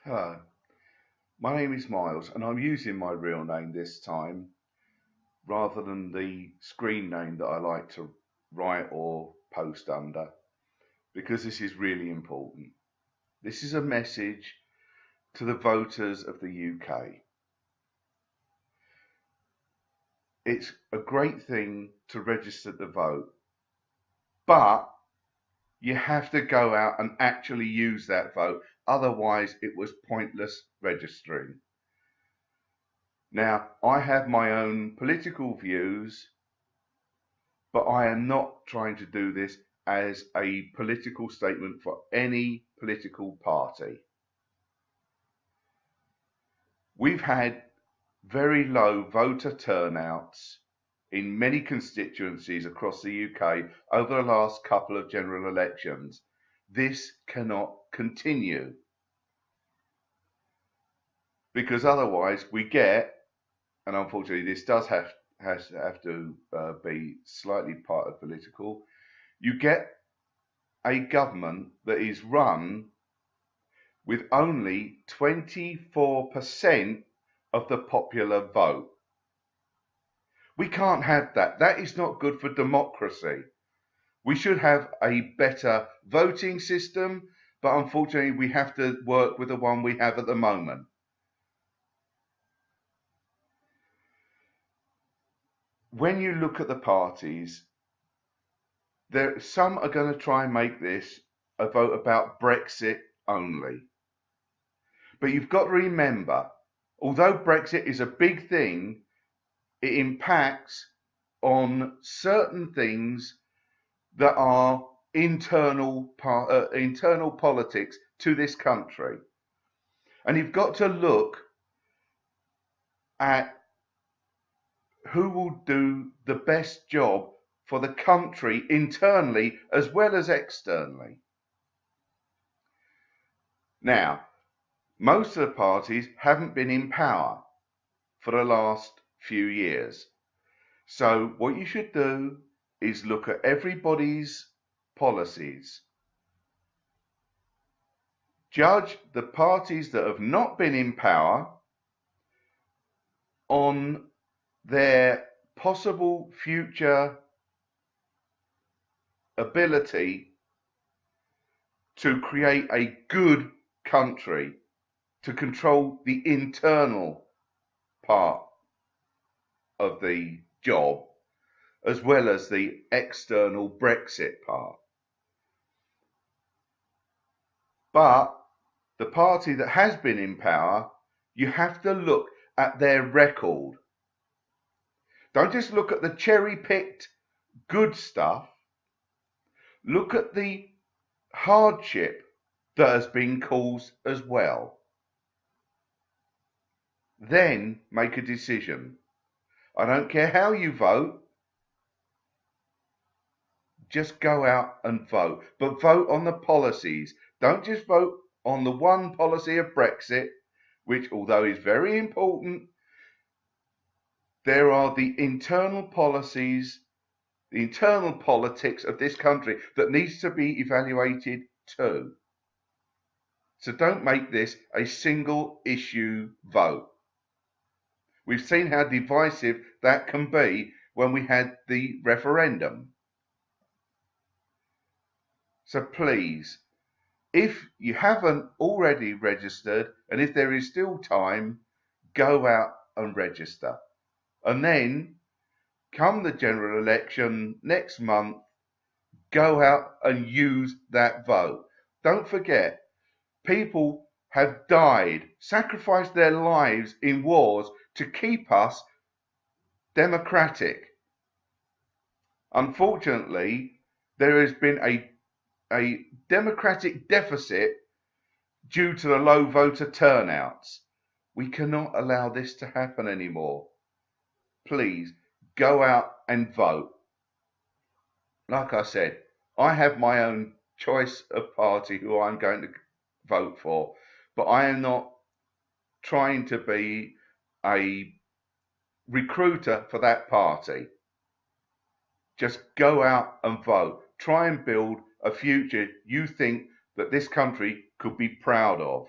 Hello, my name is Miles and I'm using my real name this time rather than the screen name that I like to write or post under because this is really important. This is a message to the voters of the UK. It's a great thing to register to vote, but you have to go out and actually use that vote, otherwise it was pointless registering. Now, I have my own political views, but I am not trying to do this as a political statement for any political party. We've had very low voter turnouts in many constituencies across the UK over the last couple of general elections. This cannot continue because otherwise we get, and unfortunately this does have to be slightly part of political, you get a government that is run with only 24% of the popular vote. We can't have that. That is not good for democracy. We should have a better voting system, but unfortunately, we have to work with the one we have at the moment. When you look at the parties, some are going to try and make this a vote about Brexit only. But you've got to remember, although Brexit is a big thing, it impacts on certain things that are internal politics to this country. And you've got to look at who will do the best job for the country internally as well as externally. Now, most of the parties haven't been in power for the last few years. So what you should do is look at everybody's policies. Judge the parties that have not been in power on their possible future ability to create a good country, to control the internal part of the job as well as the external Brexit part. But the party that has been in power, you have to look at their record. Don't just look at the cherry-picked good stuff. Look at the hardship that has been caused as well. Then make a decision. I don't care how you vote, just go out and vote. But vote on the policies. Don't just vote on the one policy of Brexit, which, although is very important, there are the internal policies, the internal politics of this country that needs to be evaluated too. So don't make this a single issue vote. We've seen how divisive that can be when we had the referendum. So please, if you haven't already registered and if there is still time, go out and register. And then, come the general election next month, go out and use that vote. Don't forget, people have died, sacrificed their lives in wars to keep us democratic. Unfortunately, there has been a democratic deficit due to the low voter turnouts. We cannot allow this to happen anymore. Please go out and vote. Like I said, I have my own choice of party who I'm going to vote for, but I am not trying to be a recruiter for that party. Just go out and vote. Try and build a future you think that this country could be proud of.